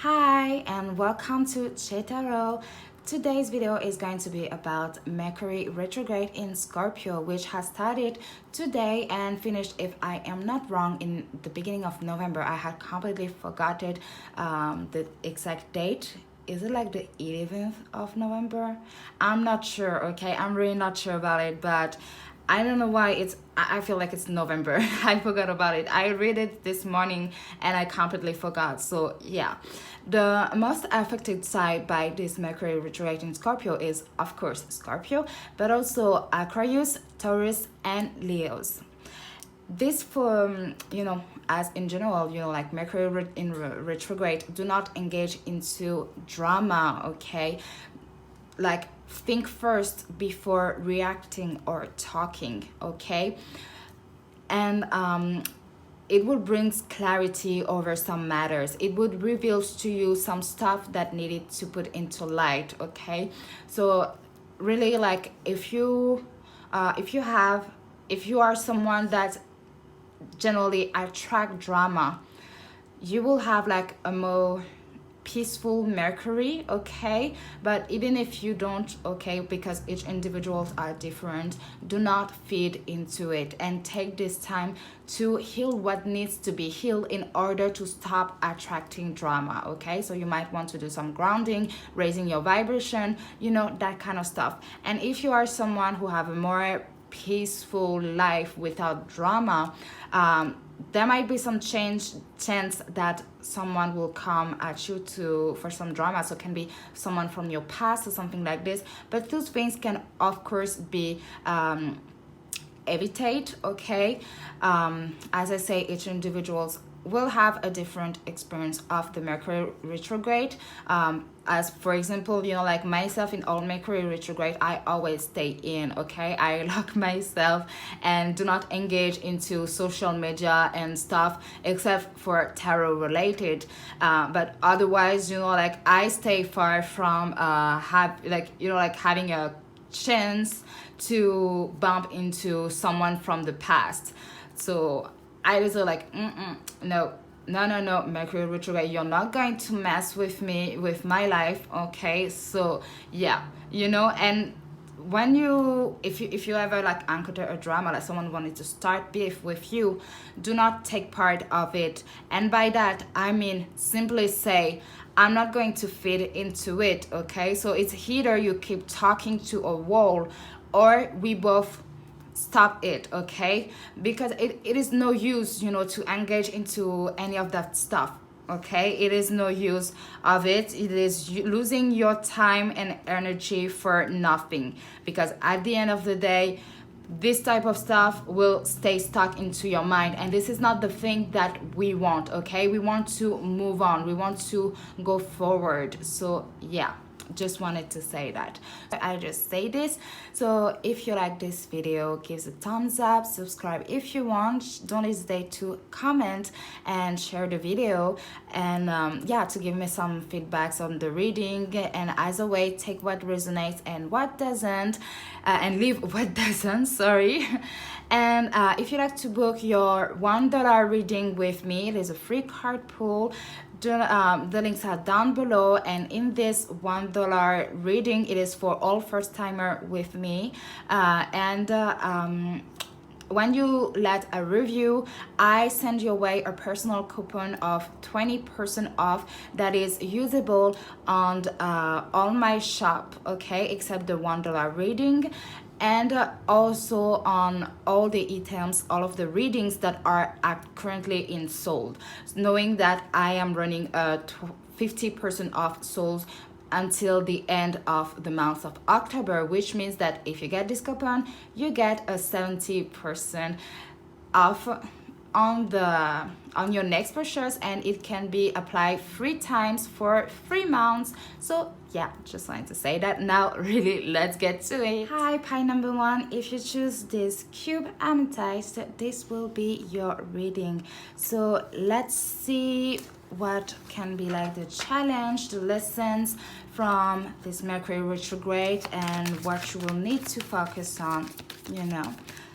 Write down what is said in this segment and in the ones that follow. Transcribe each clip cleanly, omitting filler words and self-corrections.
Hi and welcome to Chetaro. Today's video is going to be about Mercury Retrograde in Scorpio, which has started today and finished, if I am not wrong, in the beginning of November. I had completely forgotten the exact date. Is it like the 11th of November? I'm not sure, okay? I'm really not sure about it, but I don't know why I feel like it's November. I forgot about it. I read it this morning and I completely forgot. So yeah, the most affected side by this Mercury retrograde in Scorpio is, of course, Scorpio, but also Aquarius, Taurus, and Leos. This for, as in general, like Mercury in retrograde, do not engage into drama, okay? Like, think first before reacting or talking, okay? And it would bring clarity over some matters. It would reveal to you some stuff that needed to put into light, okay? So really, like, if you are someone that generally attract drama, you will have like a more peaceful Mercury, okay? But even if you don't, okay, because each individuals are different, do not feed into it and take this time to heal what needs to be healed in order to stop attracting drama, okay? So you might want to do some grounding, raising your vibration, that kind of stuff. And if you are someone who have a more peaceful life without drama, there might be some chance that someone will come at you for some drama. So it can be someone from your past or something like this, but those things can of course be evitate, okay? As I say, each individuals will have a different experience of the Mercury retrograde. As for example, like myself, in all Mercury retrograde, I always stay in, okay? I lock myself and do not engage into social media and stuff except for tarot related, but otherwise, like I stay far from having a chance to bump into someone from the past. So I was like, no, Mercury retrograde, you're not going to mess with me, with my life, okay? So yeah, and when if you ever like encounter a drama, like someone wanted to start beef with you, do not take part of it. And by that I mean, simply say, I'm not going to feed into it, okay? So it's either you keep talking to a wall or we both stop it, okay? Because it is no use, to engage into any of that stuff, okay? It is no use of it. It is losing your time and energy for nothing, because at the end of the day, this type of stuff will stay stuck into your mind, and this is not the thing that we want, okay? We want to move on, we want to go forward. So yeah, just wanted to say that. I just say this. So if you like this video, give a thumbs up, subscribe if you want, don't hesitate to comment and share the video, and to give me some feedbacks on the reading. And as always, take what resonates and what doesn't, and leave what doesn't, sorry. And if you like to book your $1 reading with me, it is a free card pull. The links are down below, and in this $1 reading, it is for all first timer with me, when you let a review, I send your way a personal coupon of 20% off that is usable on all my shop, okay, except the $1 reading, and also on all the items, all of the readings that are currently in sold, knowing that I am running a 50% off sold until the end of the month of October, which means that if you get this coupon, you get a 70% off on your next purchase, and it can be applied 3 times for 3 months. So yeah, just wanted to say that. Now really, let's get to it. Hi, pie number 1. If you choose this cube amethyst, this will be your reading. So let's see what can be like the challenge, the lessons from this Mercury retrograde, and what you will need to focus on,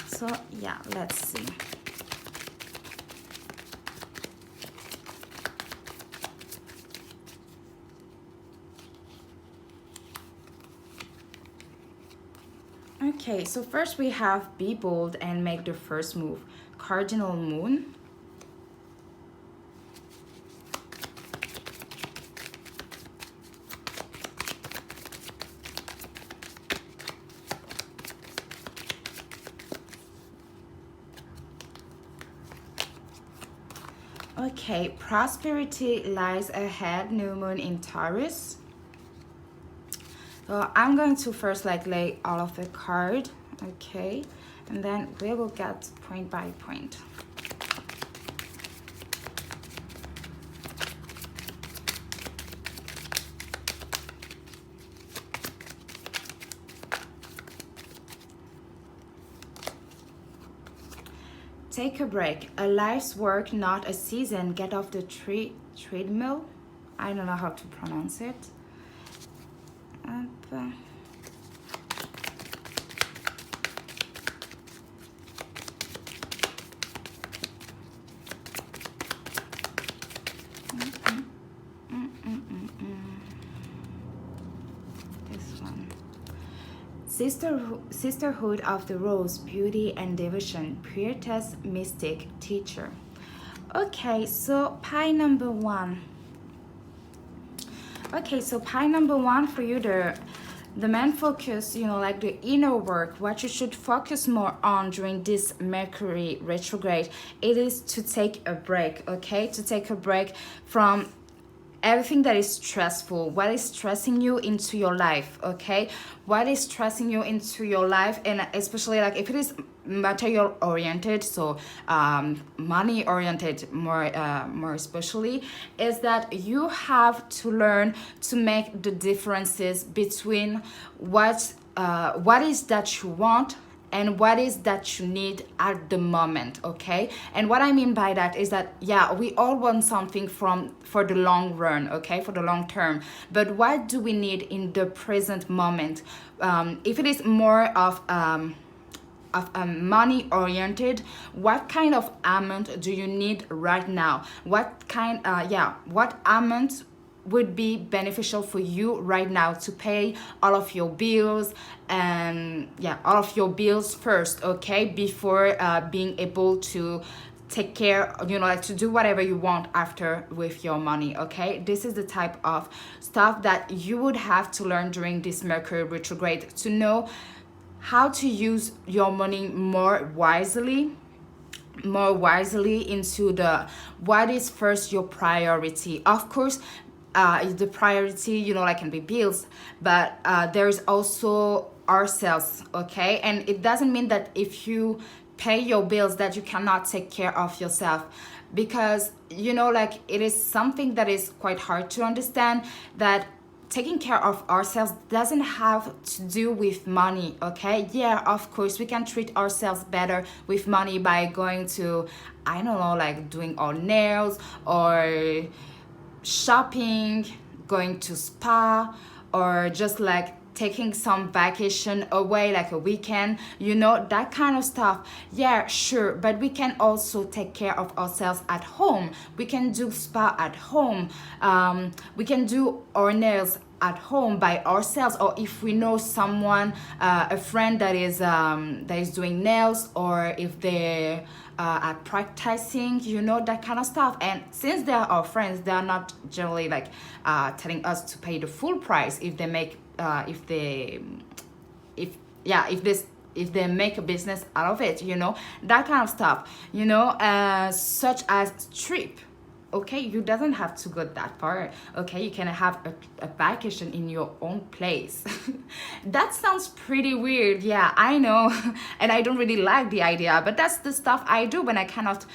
So yeah, let's see. Okay, so first we have be bold and make the first move. Cardinal Moon. Okay, prosperity lies ahead, new moon in Taurus. So I'm going to first like lay all of the card, okay, and then we will get point by point. Take a break. A life's work, not a season. Get off the treadmill. I don't know how to pronounce it. This one. Sisterhood of the Rose, beauty and devotion, priestess, mystic, teacher. Okay, so pie number one. Okay, so pie number one for you, the main focus, you know, like the inner work, what you should focus more on during this Mercury retrograde, it is to take a break, okay? To take a break from everything that is stressful, what is stressing you into your life, okay? What is stressing you into your life, and especially like if it is material oriented, so money oriented more especially, is that you have to learn to make the differences between what is that you want and what is that you need at the moment, okay? And what I mean by that is that, yeah, we all want something for the long run, okay, for the long term, but what do we need in the present moment? If it is more of money oriented, what kind of amount do you need right now? What amount would be beneficial for you right now to pay all of your bills, and all of your bills first, okay, before being able to take care, you know, like to do whatever you want after with your money, okay? This is the type of stuff that you would have to learn during this Mercury retrograde, to know how to use your money more wisely into the what is first your priority. Of course, the priority, you know, like can be bills, but there's also ourselves, okay? And it doesn't mean that if you pay your bills that you cannot take care of yourself, because, you know, like it is something that is quite hard to understand, that taking care of ourselves doesn't have to do with money, okay? Yeah, of course, we can treat ourselves better with money by going to, I don't know, like doing our nails or shopping, going to spa, or just like taking some vacation away, like a weekend, you know, that kind of stuff. Yeah, sure, but we can also take care of ourselves at home. We can do spa at home. We can do our nails at home by ourselves, or if we know someone, a friend that is doing nails, or if they are practicing, you know, that kind of stuff. And since they are our friends, they are not generally like telling us to pay the full price if they make if they make a business out of it, you know, that kind of stuff, you know, such as trip. Okay, you doesn't have to go that far, okay? You can have a vacation in your own place. That sounds pretty weird, yeah, I know. And I don't really like the idea, but that's the stuff I do when I cannot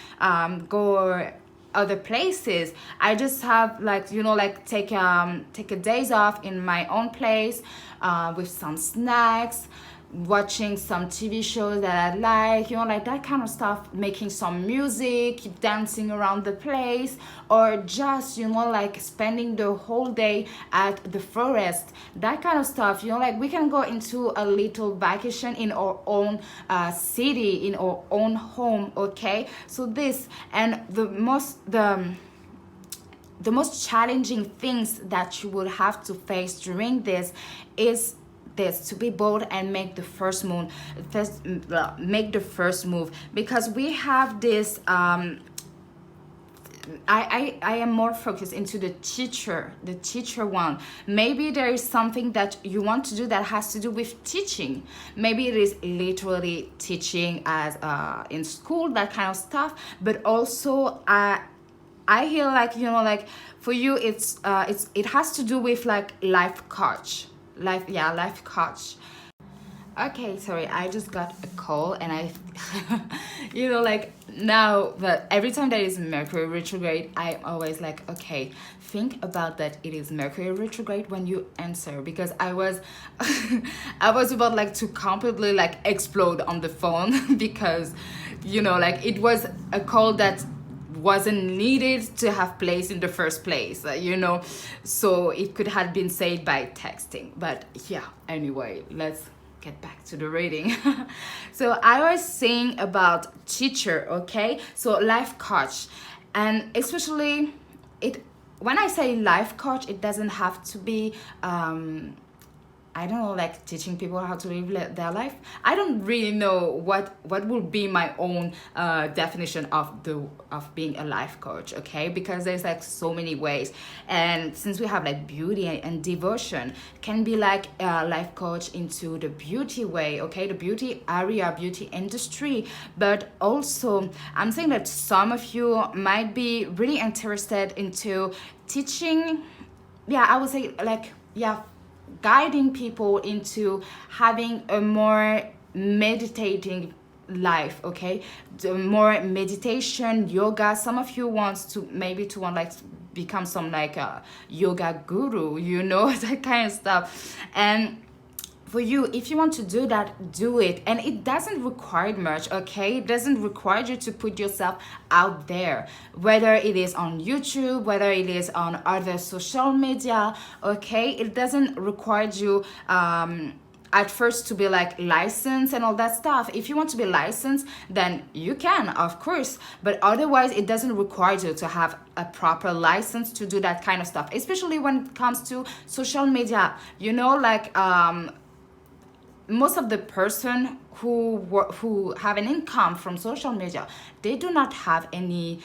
go other places. I just have, like, you know, like take a days off in my own place, with some snacks, watching some TV shows that I like, you know, like that kind of stuff, making some music, dancing around the place, or just, you know, like spending the whole day at the forest, that kind of stuff, you know, like we can go into a little vacation in our own city, in our own home, okay? So this, and the most challenging things that you will have to face during this is this, to be bold and make the first move, because we have this I am more focused into the teacher one. Maybe there is something that you want to do that has to do with teaching. Maybe it is literally teaching as in school, that kind of stuff. But also I feel like, like for you it has to do with like life coach. Life coach. Okay, sorry, I just got a call and I, like now, but every time there is Mercury retrograde, I'm always like, okay, think about that it is Mercury retrograde when you answer, because I was, I was about like to completely like explode on the phone because, like it was a call that wasn't needed to have place in the first place, so it could have been said by texting. But yeah, anyway, let's get back to the reading. So I was saying about teacher, okay? So life coach, and especially it when I say life coach, it doesn't have to be I don't know, like teaching people how to live their life. I don't really know what would be my own definition of being a life coach, okay? Because there's like so many ways, and since we have like beauty and devotion, can be like a life coach into the beauty way, okay? The beauty area, beauty industry. But also, I'm saying that some of you might be really interested into teaching. Yeah, I would say like, yeah, guiding people into having a more meditating life, okay? The more meditation, yoga. Some of you want to like become some like a yoga guru, that kind of stuff. And for you, if you want to do that, do it. And it doesn't require much, okay? It doesn't require you to put yourself out there, whether it is on YouTube, whether it is on other social media, okay? It doesn't require you at first to be like licensed and all that stuff. If you want to be licensed, then you can, of course, but otherwise it doesn't require you to have a proper license to do that kind of stuff, especially when it comes to social media. Like most of the person who have an income from social media, they do not have any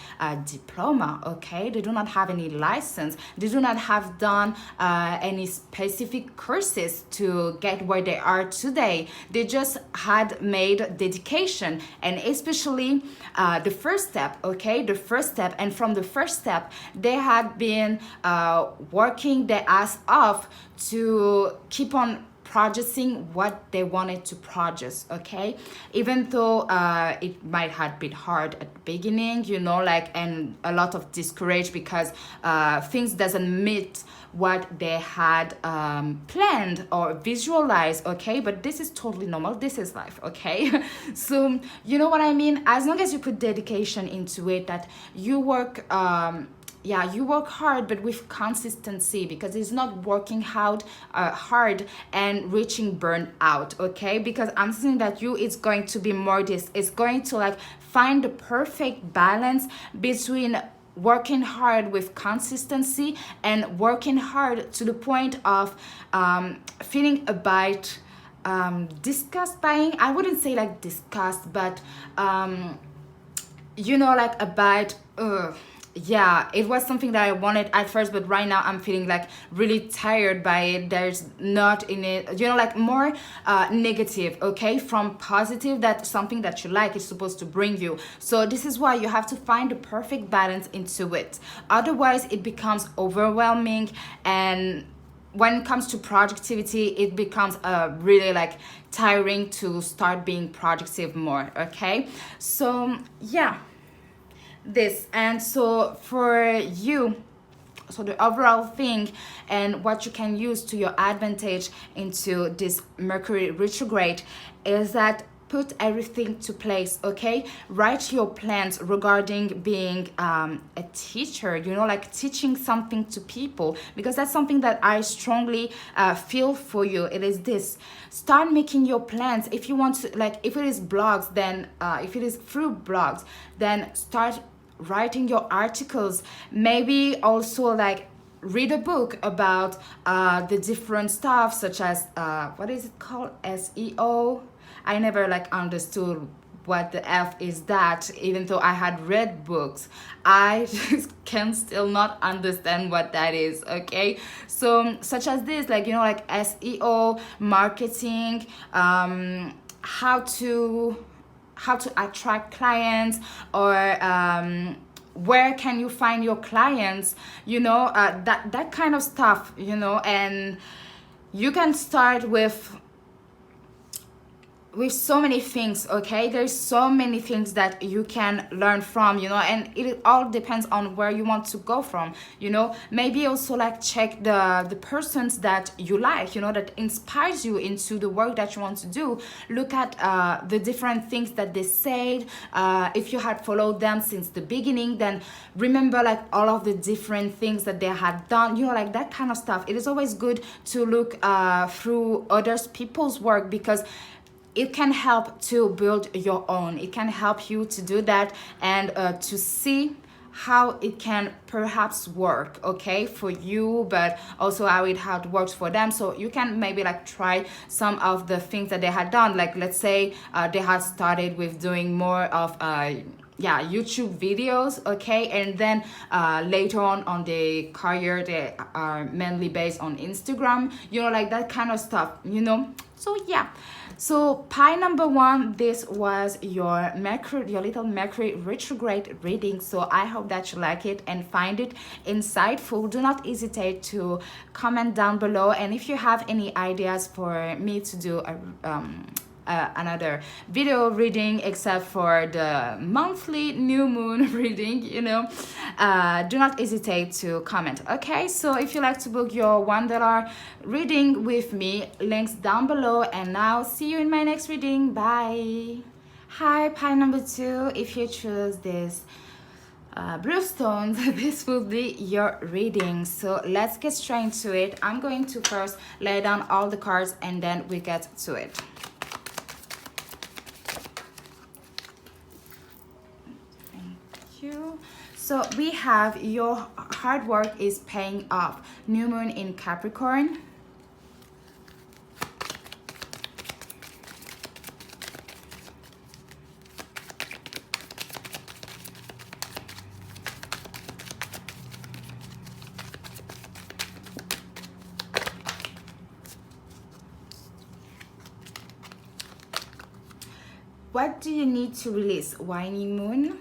diploma, okay? They do not have any license. They do not have done any specific courses to get where they are today. They just had made dedication, and especially the first step, okay? The first step, and from the first step, they had been working their ass off to keep on producing what they wanted to produce, okay? Even though it might have been hard at the beginning, and a lot of discouraged because things doesn't meet what they had planned or visualized, okay? But this is totally normal. This is life, okay? So you know what I mean? As long as you put dedication into it, that you work you work hard, but with consistency, because it's not working out hard and reaching burnout, okay? Because I'm saying that it's going to be more this. It's going to like find the perfect balance between working hard with consistency and working hard to the point of feeling a bit disgust buying. I wouldn't say like disgust, but like a bit yeah, it was something that I wanted at first, but right now I'm feeling like really tired by it. There's not in it, like more negative, okay, from positive, that something that you like is supposed to bring you. So this is why you have to find the perfect balance into it. Otherwise, it becomes overwhelming, and when it comes to productivity, it becomes really like tiring to start being productive more, okay? So yeah, this. And so for you, so the overall thing and what you can use to your advantage into this Mercury retrograde is that put everything to place, okay? Write your plans regarding being a teacher, like teaching something to people, because that's something that I strongly feel for you. It is this. Start making your plans. If you want to, like, if it is blogs, then if it is through blogs, then start writing your articles. Maybe also like read a book about the different stuff, such as what is it called, SEO. I never like understood what the F is that, even though I had read books. I just can still not understand what that is. Okay, so such as this, like, you know, like SEO, marketing, how to attract clients, or where can you find your clients, you know, that kind of stuff, you know. And you can start with so many things. Okay, there's so many things that you can learn from, you know, and it all depends on where you want to go from, you know. Maybe also like check the persons that you like, you know, that inspires you into the work that you want to do. Look at the different things that they said. If you had followed them since the beginning, then remember like all of the different things that they had done, you know, like that kind of stuff. It is always good to look through others people's work, because it can help to build your own. It can help you to do that, and to see how it can perhaps work, okay, for you, but also how it works for them. So you can maybe like try some of the things that they had done. Like, let's say they had started with doing more of YouTube videos, okay, and then later on the career they are mainly based on Instagram, you know, like that kind of stuff, you know. So yeah, so pie number 1, this was your little Mercury retrograde reading. So I hope that you like it and find it insightful. Do not hesitate to comment down below, and if you have any ideas for me to do another video reading except for the monthly new moon reading, you know, do not hesitate to comment. Okay, so if you like to book your $1 reading with me, links down below, and now see you in my next reading. Bye. Hi, pie number 2, if you choose this blue stones, this will be your reading. So let's get straight into it. I'm going to first lay down all the cards and then we get to it. So we have your hard work is paying off. New moon in Capricorn. What do you need to release? Waning moon.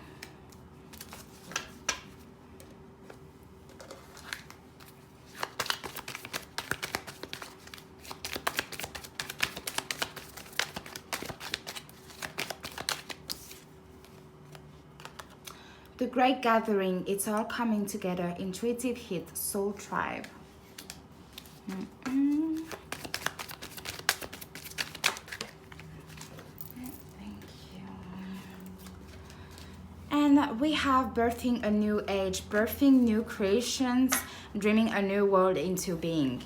The Great Gathering, it's all coming together. Intuitive hit, Soul Tribe. Thank you. And we have birthing a new age, birthing new creations, dreaming a new world into being.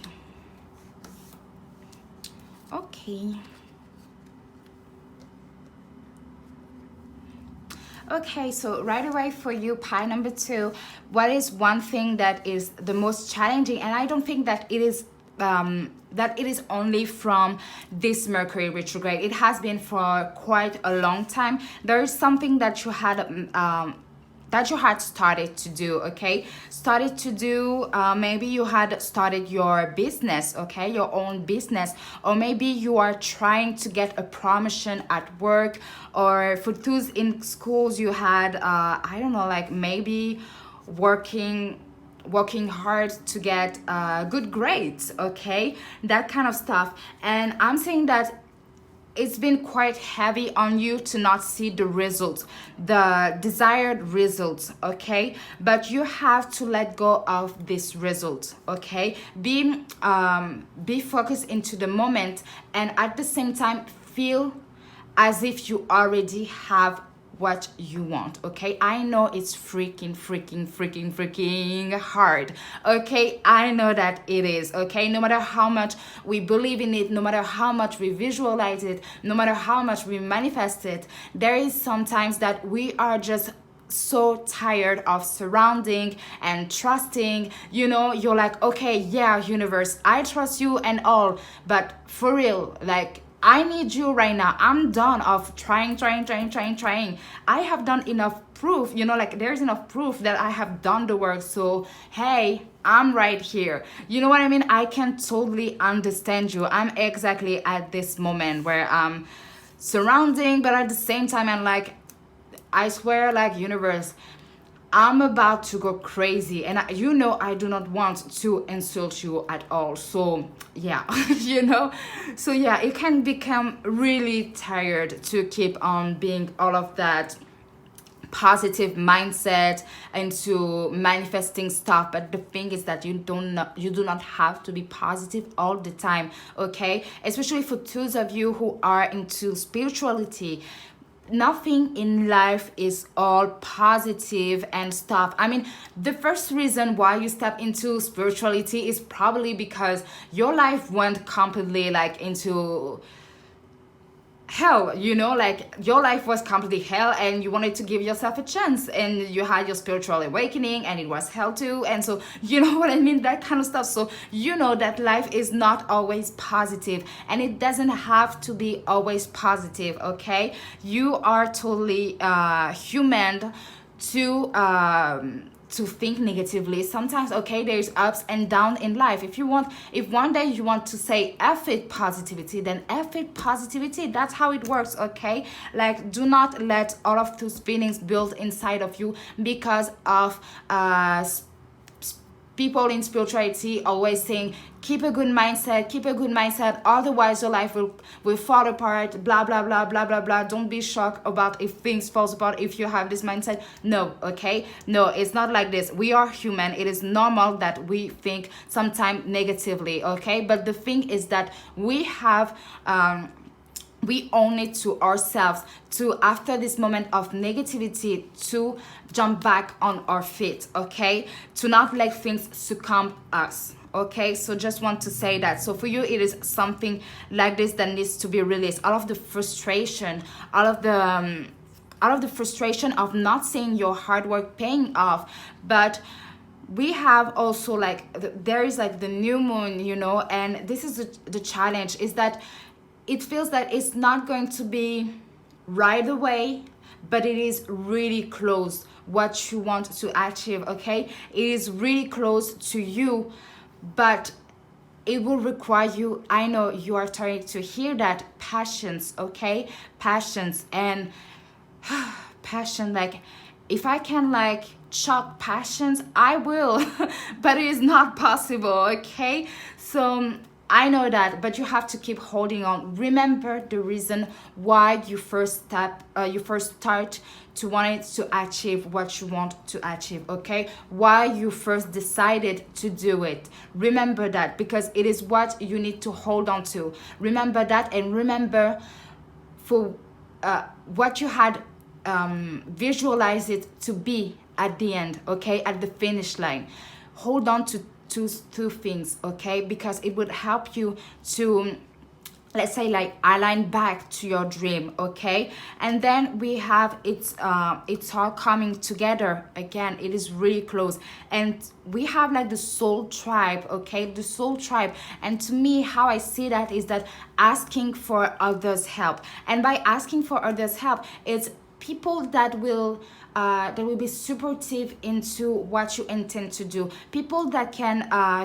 Okay. Okay, so right away for you, pie number 2, what is one thing that is the most challenging? And I don't think that it is only from this Mercury retrograde. It has been for quite a long time. There is something that you had started to do, okay? Started to do, maybe you had started your business, okay? Your own business. Or maybe you are trying to get a promotion at work. Or for those in schools, you had, I don't know, like maybe working hard to get good grades, okay? That kind of stuff. And I'm saying that it's been quite heavy on you to not see the results, the desired results, okay? But you have to let go of this result, okay? Be focused into the moment, and at the same time feel as if you already have what you want, okay? I know it's freaking hard, okay? I know that it is, okay? No matter how much we believe in it, no matter how much we visualize it, no matter how much we manifest it, there is sometimes that we are just so tired of surrounding and trusting. You're like, okay, yeah, universe, I trust you and all, but for real, like, I need you right now. I'm done of trying. I have done enough proof, like, there's enough proof that I have done the work. So, hey, I'm right here. You know what I mean? I can totally understand you. I'm exactly at this moment where I'm surrounding, but at the same time, I'm like, I swear, like, universe, I'm about to go crazy, and I do not want to insult you at all. So yeah, So yeah, it can become really tired to keep on being all of that positive mindset into manifesting stuff. But the thing is that you do not have to be positive all the time, okay? Especially for those of you who are into spirituality, nothing in life is all positive and stuff. I mean, the first reason why you step into spirituality is probably because your life went completely like into hell, like your life was completely hell, and you wanted to give yourself a chance, and you had your spiritual awakening, and it was hell too. And so, you know what I mean, that kind of stuff. So that life is not always positive, and it doesn't have to be always positive, okay? You are totally human to think negatively sometimes, okay? There's ups and downs in life. If one day you want to say F it positivity, then F it positivity. That's how it works, okay? Like, do not let all of those feelings build inside of you because of people in spirituality always saying, keep a good mindset, otherwise your life will fall apart, blah blah blah blah blah blah. Don't be shocked about if things falls apart if you have this mindset. No, okay? No, it's not like this. We are human. It is normal that we think sometimes negatively, okay? But the thing is that we own it to ourselves to, after this moment of negativity, to jump back on our feet, okay? To not let things succumb us, okay? So just want to say that. So for you, it is something like this that needs to be released. All of the frustration, all of the frustration of not seeing your hard work paying off. But we have also like there is like the new moon, and this is the challenge, is that it feels that it's not going to be right away, but it is really close what you want to achieve, okay? It is really close to you, but it will require you, I know you are starting to hear that, passions, okay? Passions and passion, like, if I can like chop passions, I will, but it is not possible, okay? So I know that, but you have to keep holding on. Remember the reason why you first start to want to achieve what you want to achieve, okay? Why you first decided to do it. Remember that, because it is what you need to hold on to. Remember that, and remember for what you had visualized it to be at the end, okay? At the finish line. Hold on to two things, okay? Because it would help you to, let's say, like, align back to your dream, okay? And then we have it's all coming together again. It is really close, and we have like the soul tribe, okay? The soul tribe. And to me, how I see that is that asking for others' help, and by asking for others' help, it's people that will be supportive into what you intend to do, people that can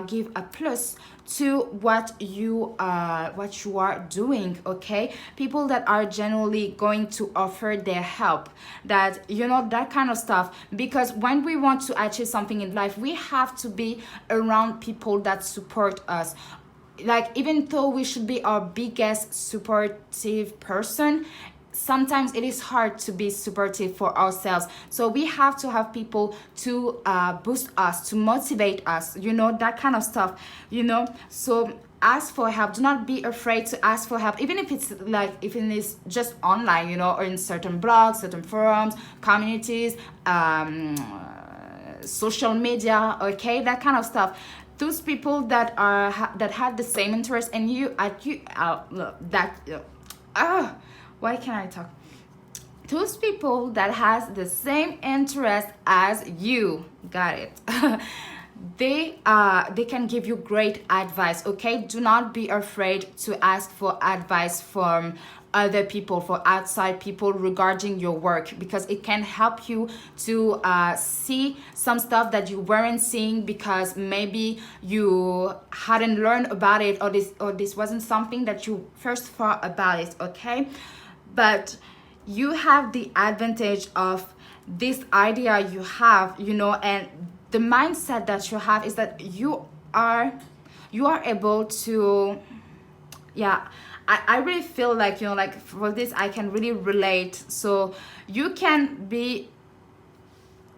give a plus to what you are doing, okay? People that are generally going to offer their help, that that kind of stuff. Because when we want to achieve something in life, we have to be around people that support us. Like, even though we should be our biggest supportive person, sometimes it is hard to be supportive for ourselves. So we have to have people to boost us, to motivate us, that kind of stuff, So ask for help. Do not be afraid to ask for help, even if it's just online, or in certain blogs, certain forums, communities, social media, okay, that kind of stuff. Those people that have the same interest in you, why can't I talk? those people that has the same interest as you, got it. They can give you great advice. Okay, do not be afraid to ask for advice from other people, for outside people regarding your work, because it can help you to see some stuff that you weren't seeing because maybe you hadn't learned about it, or this wasn't something that you first thought about it. Okay, but you have the advantage of this idea you have, and the mindset that you have is that are you are able to, yeah. I really feel like, like for this I can really relate. So you can be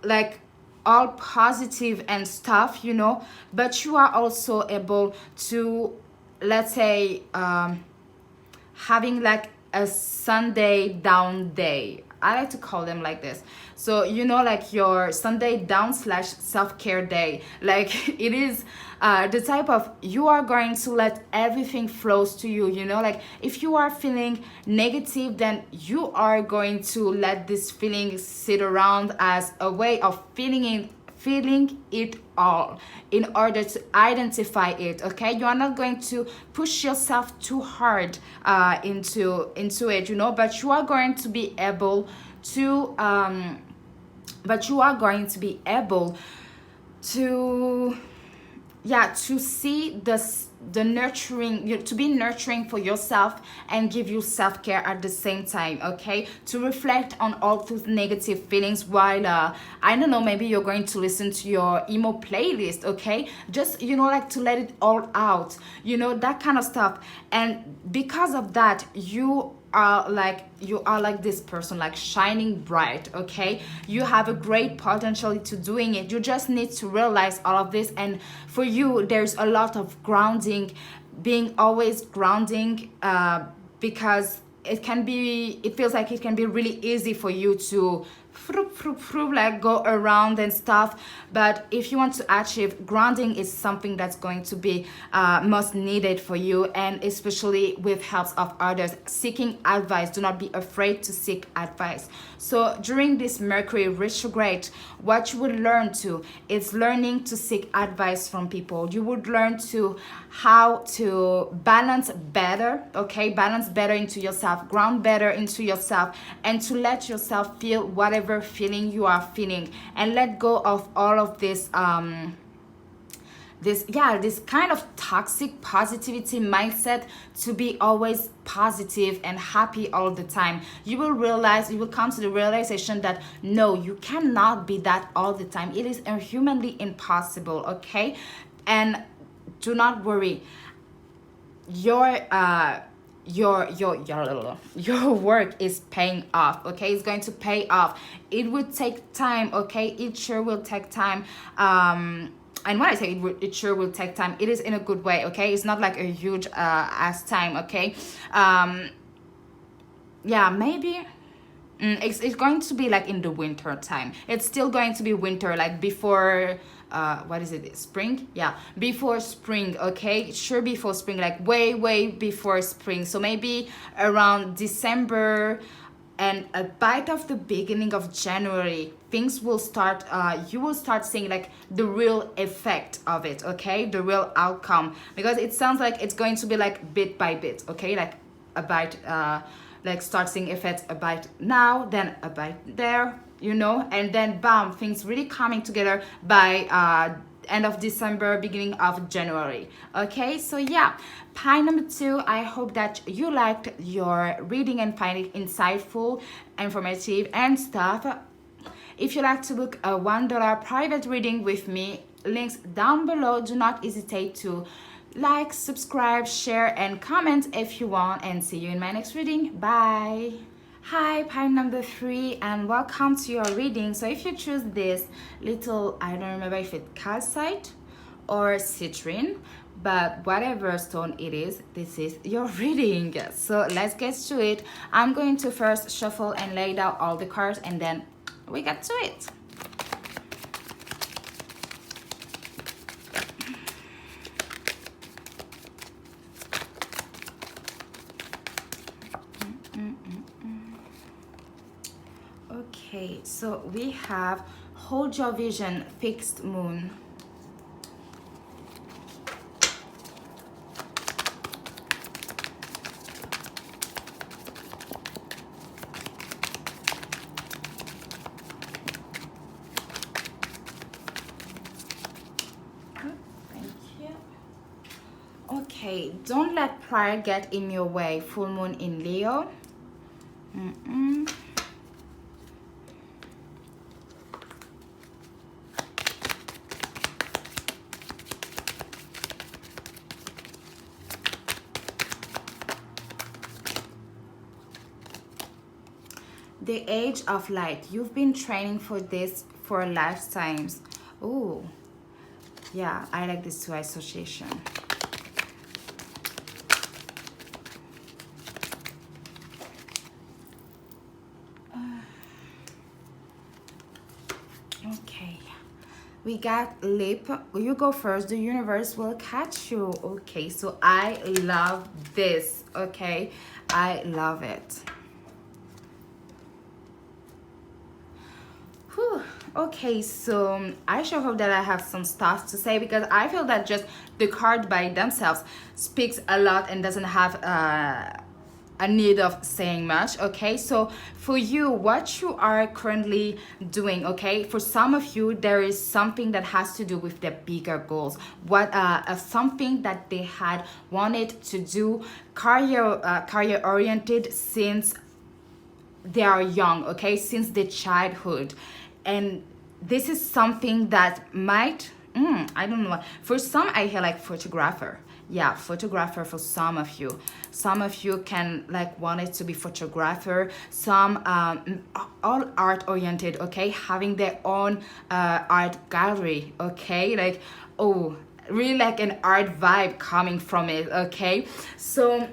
like all positive and stuff, but you are also able to, let's say, having like a Sunday down day. I like to call them like this. So, like your Sunday down / self-care day. Like it is the type of, you are going to let everything flows to you, like if you are feeling negative, then you are going to let this feeling sit around as a way of feeling it all in order to identify it. Okay, you are not going to push yourself too hard into it, but you are going to be able to to see the nurturing, to be nurturing for yourself and give you self-care at the same time. Okay, to reflect on all those negative feelings while I don't know, maybe you're going to listen to your emo playlist. Okay, just like to let it all out, that kind of stuff. And because of that, you are like this person, like shining bright. Okay, you have a great potential to doing it. You just need to realize all of this, and for you there's a lot of grounding, being always grounding, because it feels like it can be really easy for you to like go around and stuff. But if you want to achieve, grounding is something that's going to be most needed for you, and especially with helps of others. Seeking advice, do not be afraid to seek advice. So during this Mercury retrograde, what you would learn to is learning to seek advice from people. You would learn to how to balance better. Okay, balance better into yourself, ground better into yourself, and to let yourself feel whatever feeling you are feeling, and let go of all of this this kind of toxic positivity mindset, to be always positive and happy all the time. You will come to the realization that no, you cannot be that all the time. It is humanly impossible. Okay, and do not worry, your work is paying off. Okay, it's going to pay off. It will take time. Okay, it sure will take time. And when I say it sure will take time, it is in a good way. Okay, it's not like a huge ass time. Okay, maybe it's going to be like in the winter time. It's still going to be winter, like before what is it, spring? Yeah, before spring. Okay, sure, before spring, like way before spring. So maybe around December and a bit of the beginning of January, things will start, you will start seeing like the real effect of it. Okay, the real outcome, because it sounds like it's going to be like bit by bit. Okay, like a bite, like start seeing effects a bite now, then a bite there, and then bam, things really coming together by end of December, beginning of January. Okay, so yeah, pie number 2, I hope that you liked your reading and find it insightful, informative and stuff. If you like to book a $1 private reading with me, links down below. Do not hesitate to like, subscribe, share and comment if you want, and see you in my next reading. Bye. Hi, pie number 3, and welcome to your reading. So if you choose this little, I don't remember if it's calcite or citrine, but whatever stone it is, this is your reading. So let's get to it. I'm going to first shuffle and lay down all the cards, and then we get to it. So we have hold your vision, fixed moon. Okay, don't let pride get in your way. Full moon in Leo. The age of light. You've been training for this for lifetimes. Oh, yeah, I like this two association. Okay, we got lip. You go first. The universe will catch you. Okay, so I love this. Okay, I love it. Whew. Okay, so I sure hope that I have some stuff to say, because I feel that just the card by themselves speaks a lot and doesn't have a need of saying much. Okay, so for you, what you are currently doing, okay, for some of you there is something that has to do with their bigger goals, what something that they had wanted to do, career oriented since they are young, okay, since their childhood. And this is something that might I don't know, for some I hear like photographer. Yeah, photographer for some of you. Some of you can like want it to be photographer. Some all art oriented, okay, having their own art gallery, okay, like, oh, really like an art vibe coming from it. Okay, so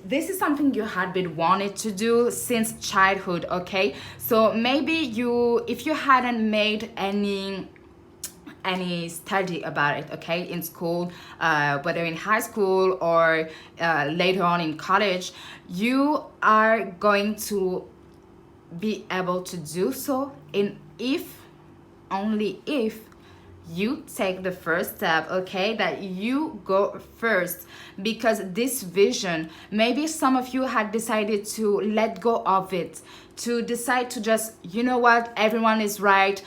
this is something you had been wanted to do since childhood. Okay, so maybe you, if you hadn't made any study about it, okay, in school, whether in high school or later on in college, you are going to be able to do so, in if, only if you take the first step, okay, that you go first. Because this vision, maybe some of you had decided to let go of it, to decide to just, you know what, everyone is right,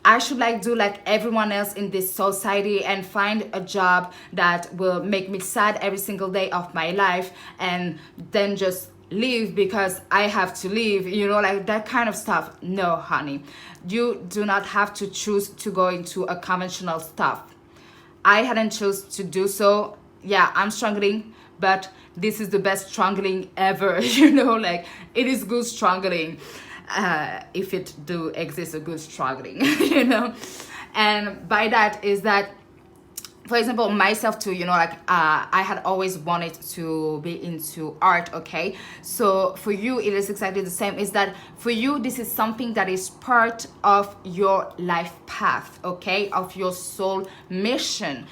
I should like do like everyone else in this society and find a job that will make me sad every single day of my life, and then just leave because I have to leave, you know, like that kind of stuff. No, honey, you do not have to choose to go into a conventional stuff. I hadn't choose to do so. Yeah, I'm struggling, but this is the best struggling ever. You know, like it is good struggling, if it do exist a good struggling. You know, and by that is that, for example, myself too, you know, like I had always wanted to be into art, okay? So for you, it is exactly the same. Is that for you, this is something that is part of your life path, okay? Of your soul mission,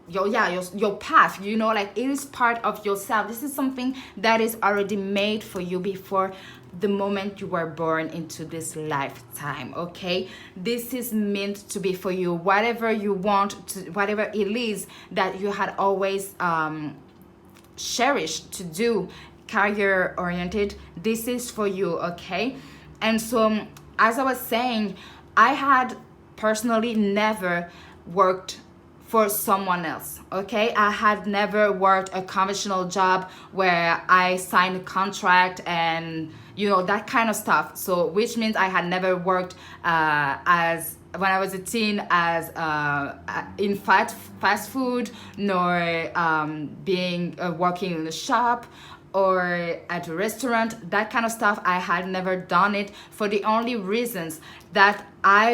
your path, you know, like it is part of yourself. This is something that is already made for you before the moment you were born into this lifetime, okay? This is meant to be for you. Whatever you want to, whatever it is that you had always cherished to do, career oriented, this is for you, okay? And so, as I was saying, I had personally never worked for someone else, okay? I had never worked a conventional job where I signed a contract and, you know, that kind of stuff. So which means I had never worked as, when I was a teen, as in fast food, nor being working in a shop or at a restaurant. That kind of stuff, I had never done it, for the only reasons that I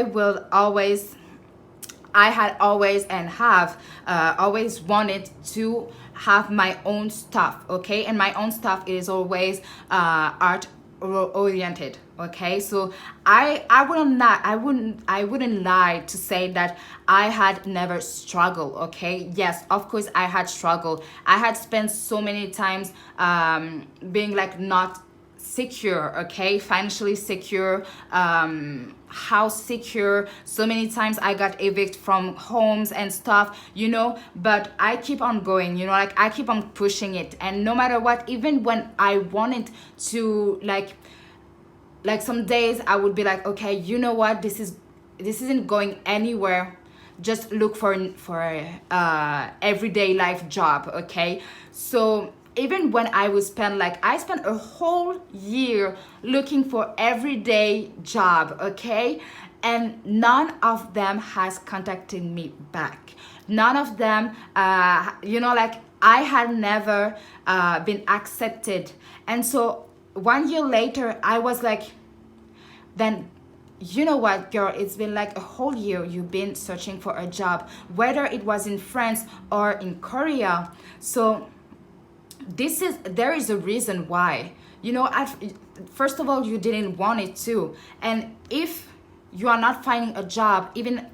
had always and have always wanted to have my own stuff, okay? And my own stuff is always art oriented, okay? So I wouldn't lie to say that I had never struggled, okay? Yes, of course I had struggled. I had spent so many times being like not secure, okay, financially secure, house secure. So many times I got evicted from homes and stuff, but I keep on going, like I keep on pushing it. And no matter what, even when I wanted to, like some days I would be like, okay, you know what, this isn't going anywhere, just look for everyday life job, okay? So even when I spent a whole year looking for everyday job, okay, and none of them has contacted me back. None of them, like I had never been accepted. And so 1 year later I was like, then you know what, girl, it's been like a whole year you've been searching for a job, whether it was in France or in Korea. So there is a reason why, first of all, you didn't want it to. And if you are not finding a job, even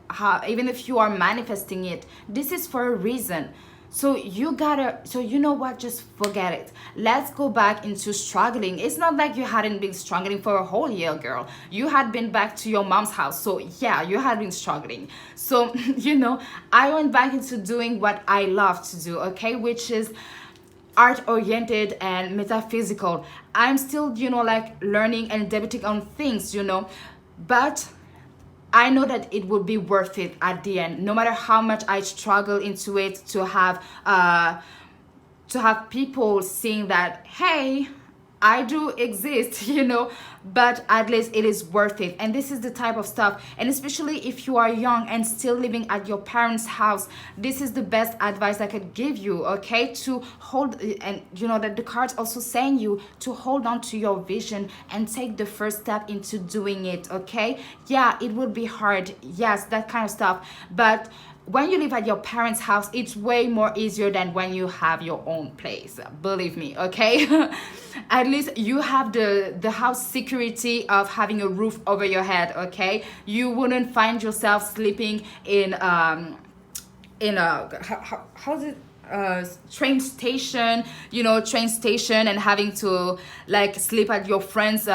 if you are manifesting it, this is for a reason. So you know what, just forget it. Let's go back into struggling. It's not like you hadn't been struggling for a whole year, girl. You had been back to your mom's house. So yeah, you had been struggling. So, I went back into doing what I love to do, okay, which is art-oriented and metaphysical. I'm still, like learning and debating on things, but I know that it will be worth it at the end, no matter how much I struggle into it, to have people seeing that, hey, I do exist, but at least it is worth it. And this is the type of stuff, and especially if you are young and still living at your parents' house, this is the best advice I could give you, okay? To hold, and that the cards also saying you to hold on to your vision and take the first step into doing it, okay? Yeah, it would be hard, yes, that kind of stuff, but when you live at your parents' house, it's way more easier than when you have your own place. Believe me, okay? At least you have the house security of having a roof over your head, okay? You wouldn't find yourself sleeping in a how's it? Train station, and having to like sleep at your friend's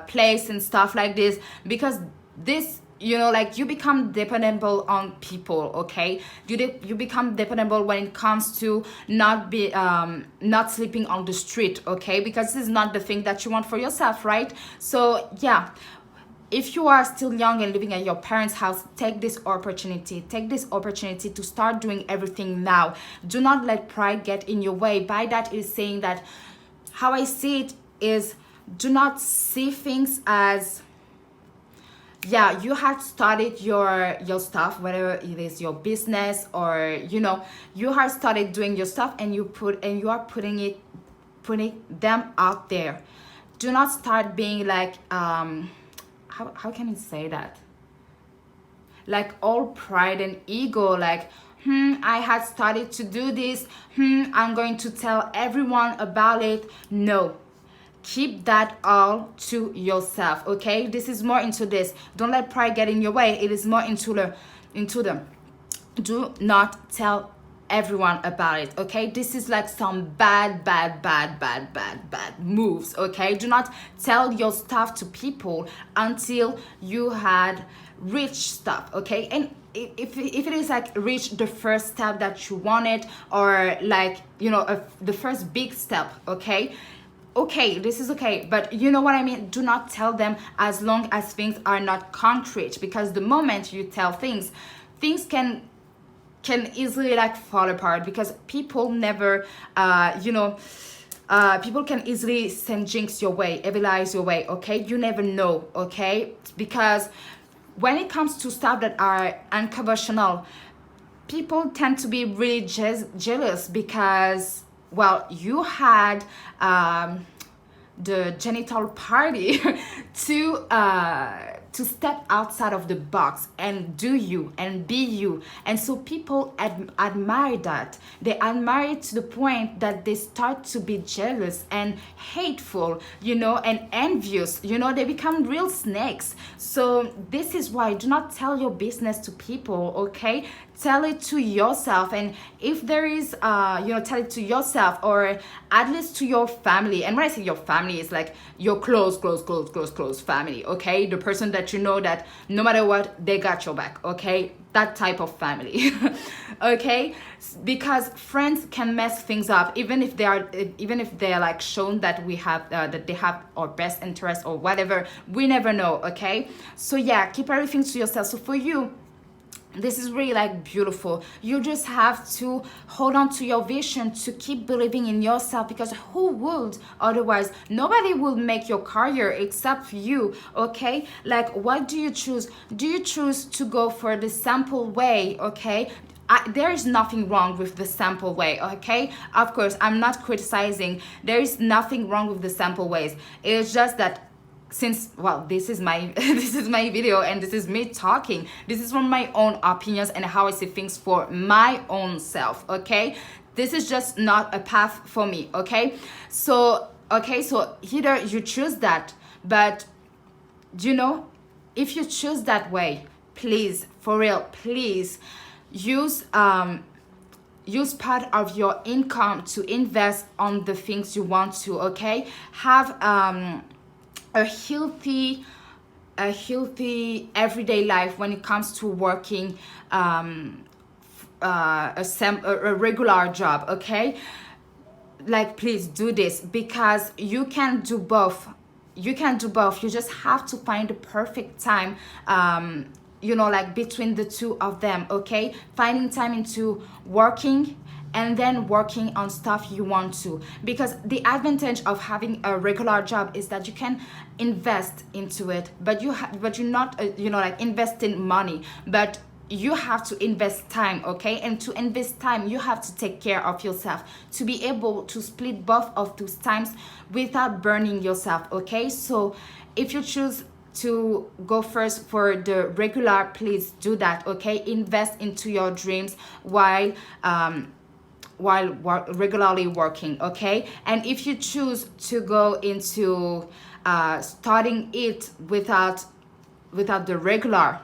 place and stuff like this, because this, you become dependable on people, okay? You become dependable when it comes to not sleeping on the street, okay? Because this is not the thing that you want for yourself, right? So yeah, if you are still young and living at your parents' house, take this opportunity to start doing everything now. Do not let pride get in your way. By that is saying that, how I see it is, do not see things as, yeah, you have started your stuff, whether it is your business or you have started doing your stuff, and you are putting them out there. Do not start being like how can I say that, like all pride and ego, like I had started to do this, I'm going to tell everyone about it. No, keep that all to yourself, okay? This is more into this. Don't let pride get in your way. It is more into them. Do not tell everyone about it, okay? This is like some bad moves, okay? Do not tell your stuff to people until you had reached stuff, okay? And if it is like reach the first step that you wanted, or like the first big step, okay, this is okay, but you know what I mean. Do not tell them as long as things are not concrete, because the moment you tell things can easily like fall apart, because people never people can easily send jinx your way, evil eyes your way, okay? You never know, okay? Because when it comes to stuff that are unconventional, people tend to be really jealous, because, well, you had the genital party to step outside of the box and do you and be you. And so people admire that. They admire it to the point that they start to be jealous and hateful, and envious. They become real snakes. So this is why, do not tell your business to people, okay? tell it to yourself. And if there is tell it to yourself, or at least to your family. And when I say your family, it's like your close family, okay? The person that you know that no matter what, they got your back, okay? That type of family. Okay, because friends can mess things up, even if they're like shown that we have that they have our best interest or whatever. We never know, okay? So yeah, keep everything to yourself. So for you, this is really like beautiful. You just have to hold on to your vision, to keep believing in yourself, because who would otherwise? Nobody will make your career except you, okay? Like, what do you choose? Do you choose to go for the simple way, okay? There is nothing wrong with the simple way, okay? Of course, I'm not criticizing. There is nothing wrong with the simple ways. It's just that, since, well, this is my this is my video, and this is me talking. This is from my own opinions and how I see things for my own self, okay? This is just not a path for me, okay? So either you choose that, but if you choose that way, please, for real, please use part of your income to invest on the things you want to, okay? Have a healthy everyday life when it comes to working a regular job, okay? Like, please do this, because you can do both. You just have to find the perfect time, like between the two of them, okay? Finding time into working and then working on stuff you want to. Because the advantage of having a regular job is that you can invest into it, but you're not investing money, but you have to invest time, okay? And to invest time, you have to take care of yourself, to be able to split both of those times without burning yourself, okay? So if you choose to go first for the regular, please do that, okay? Invest into your dreams while regularly working, okay? And if you choose to go into starting it without the regular,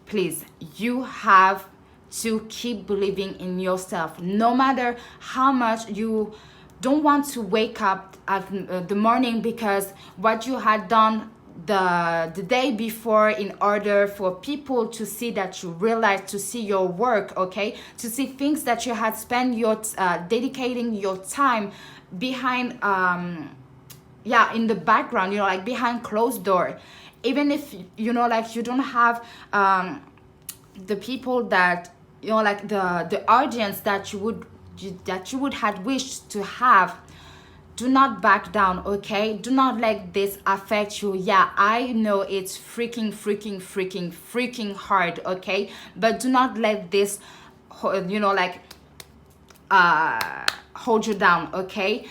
please, you have to keep believing in yourself, no matter how much you don't want to wake up at the morning, because what you had done the day before, in order for people to see that you realize, to see your work, okay, to see things that you had spent your dedicating your time behind in the background, like behind closed door. Even if you don't have the people that like the audience that you would have wished to have, do not back down, okay? Do not let this affect you. Yeah, I know it's freaking hard, okay? But do not let this hold you down, okay?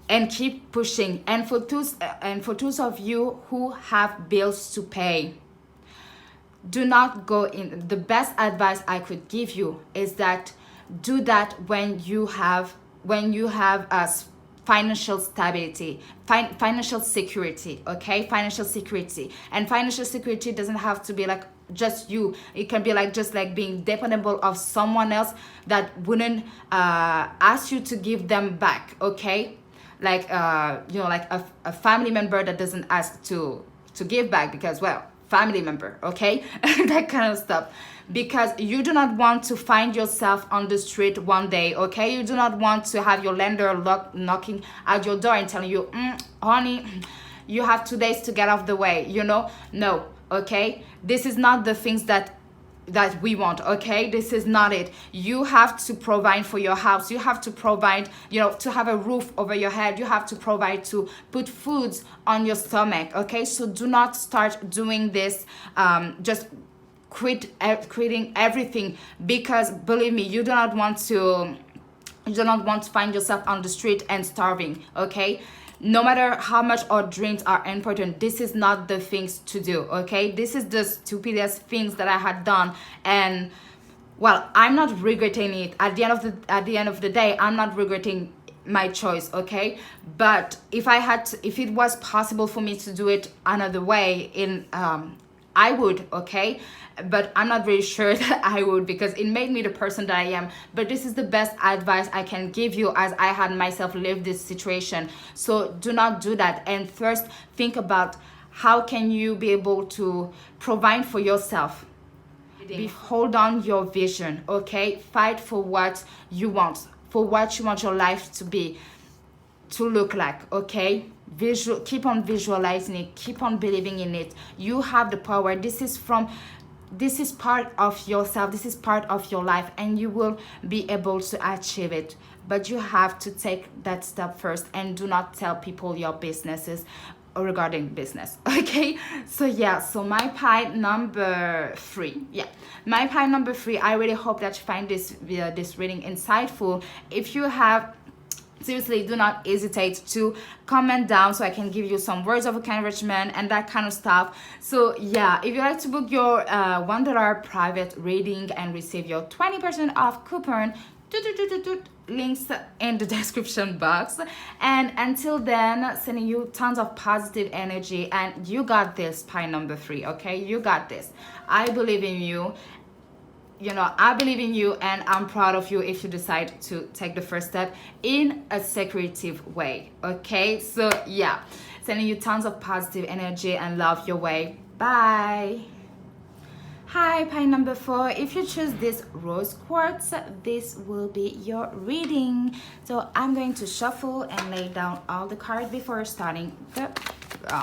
And keep pushing. And for those of you who have bills to pay, do not go in. The best advice I could give you is that do that when you have financial stability, financial security, okay? Financial security. And financial security doesn't have to be like just you. It can be like just like being dependable of someone else that wouldn't ask you to give them back, okay? Like like a family member that doesn't ask to give back because, well, family member, okay? That kind of stuff. Because you do not want to find yourself on the street one day, okay? You do not want to have your lender knocking at your door and telling you, honey, you have 2 days to get off the way, No, okay? This is not the things that we want, okay? This is not it. You have to provide for your house. You have to provide, to have a roof over your head. You have to provide to put foods on your stomach, okay? So do not start doing this just quitting everything, because believe me, you do not want to find yourself on the street and starving, okay? No matter how much our dreams are important, this is not the things to do, okay? This is the stupidest things that I had done, and well, I'm not regretting it. At the end of the day, I'm not regretting my choice, okay? But if it was possible for me to do it another way, in I would, okay? But I'm not very sure that I would, because it made me the person that I am. But this is the best advice I can give you, as I had myself lived this situation. So do not do that. And first, think about how can you be able to provide for yourself. Hold on your vision, okay? Fight for what you want, for what you want your life to be, to look like, okay? Keep on visualizing it, keep on believing in it. You have the power. This is part of yourself, this is part of your life, and you will be able to achieve it. But you have to take that step first, and do not tell people your businesses regarding business. Okay, so yeah, so my pie number 3, my pie number 3, I really hope that you find this reading insightful. If you have, seriously, do not hesitate to comment down so I can give you some words of encouragement and that kind of stuff. So yeah, if you like to book your $1 private reading and receive your 20% off coupon, links in the description box. And until then, sending you tons of positive energy, and you got this, pie number 3, okay? You got this. I believe in you. I believe in you, and I'm proud of you if you decide to take the first step in a secretive way, okay? So yeah, sending you tons of positive energy and love your way. Bye. Hi, pie number 4. If you choose this rose quartz, this will be your reading. So I'm going to shuffle and lay down all the cards before starting the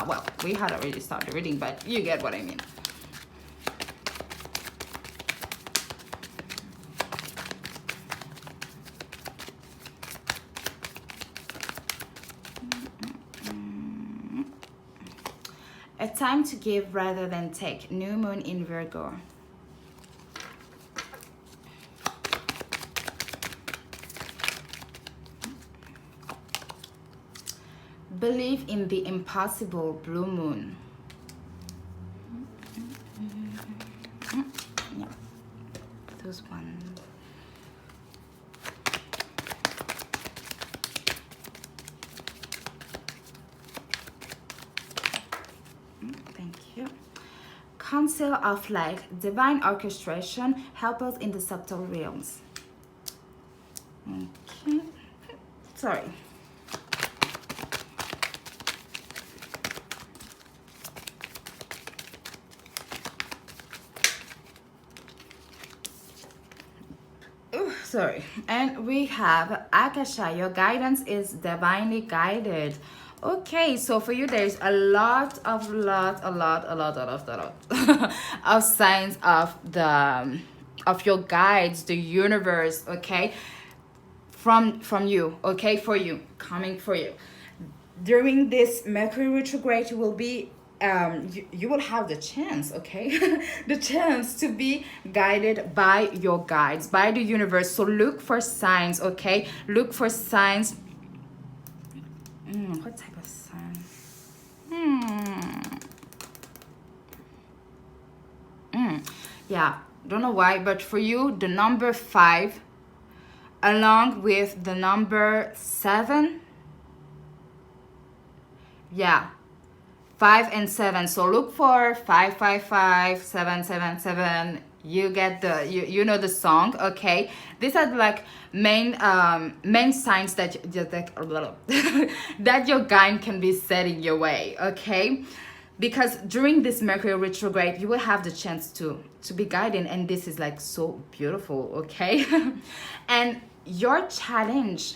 well, we had already started reading, but you get what I mean. A time to give rather than take. New moon in Virgo. Believe in the impossible. Blue moon. Yeah, those ones. Council of Light, divine orchestration, help us in the subtle realms. Okay, sorry. Ooh, sorry. And we have Akasha, your guidance is divinely guided. Okay, so for you there's a lot of signs of your guides, the universe, okay, from you, okay, for you, coming for you. During this Mercury retrograde, you will be you will have the chance, okay, the chance to be guided by your guides, by the universe. So look for signs, okay, look for signs. What type of sign? Yeah, don't know why, but for you, the number 5, along with the number 7. Yeah, 5 and 7. So look for 555, 777. You get you know the song, okay? These are like main signs that that your guide can be setting your way, okay? Because during this Mercury retrograde, you will have the chance to be guided, and this is like so beautiful, okay? And your challenge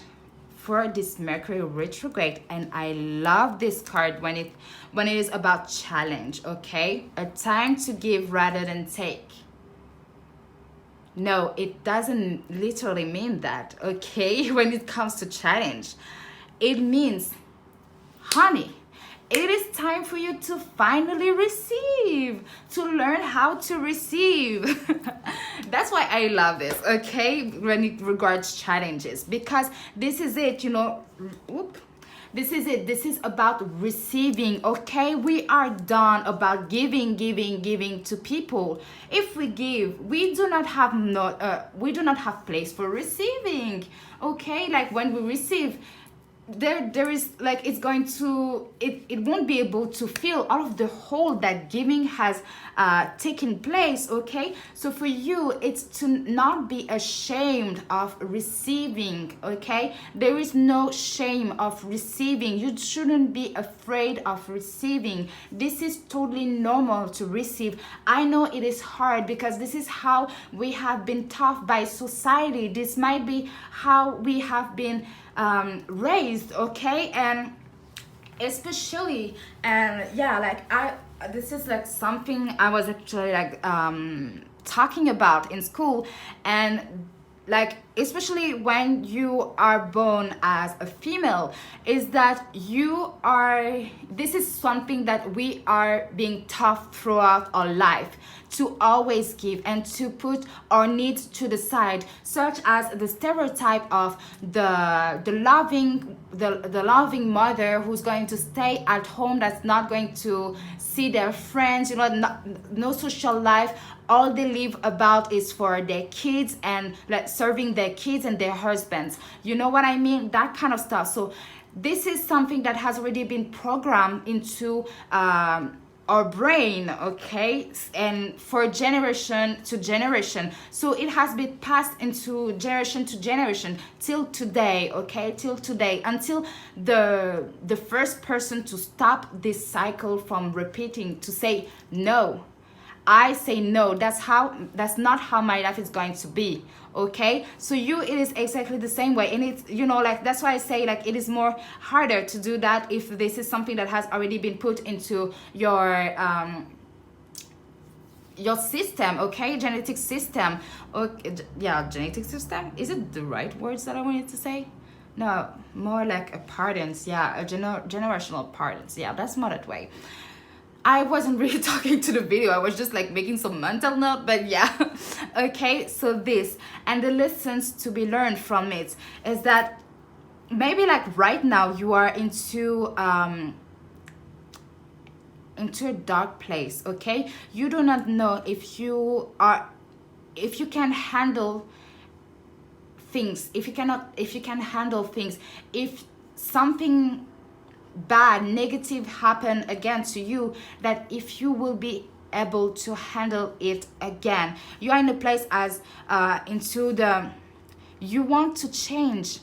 for this Mercury retrograde, and I love this card when it is about challenge, okay? A time to give rather than take. No, it doesn't literally mean that, okay? When it comes to challenge, it means, honey, it is time for you to finally receive, to learn how to receive. That's why I love this, okay? When it regards challenges, because this is it, this is it. This is about receiving, okay? We are done about giving to people. If we give, we do not have place for receiving, okay? Like when we receive, there is like, it's going to, it won't be able to fill all of the hole that giving has taken place. Okay, so for you, it's to not be ashamed of receiving. Okay, there is no shame of receiving. You shouldn't be afraid of receiving. This is totally normal to receive. I know it is hard because this is how we have been taught by society. This might be how we have been raised. Okay, and especially, and yeah, like this is like something I was actually like talking about in school. And like, especially when you are born as a female, is that you are, this is something that we are being taught throughout our life, to always give and to put our needs to the side, such as the stereotype of the loving mother who's going to stay at home, that's not going to see their friends, you know, no social life. All they live about is for their kids and like serving their kids and their husbands. You know what I mean? That kind of stuff. So this is something that has already been programmed into our brain. Okay, and for generation to generation, so it has been passed into generation to generation till today. Okay, till today, until the first person to stop this cycle from repeating, to say no. I say no. That's not how my life is going to be. Okay, so it is exactly the same way. And it's, you know, like, that's why I say like it is more harder to do that if this is something that has already been put into your system. Okay, genetic system. Okay, yeah, genetic system, is it the right words that I wanted to say? No, more like a pardons. Yeah, a generational pardons. Yeah, that's more that way. I wasn't really talking to the video. I was just like making some mental note, but yeah. Okay, so this, and the lessons to be learned from it is that maybe like right now you are into a dark place. Okay, you do not know if you can handle things, if you can handle things, if something bad, negative happen again to you, that if you will be able to handle it again. You are in a place as you want to change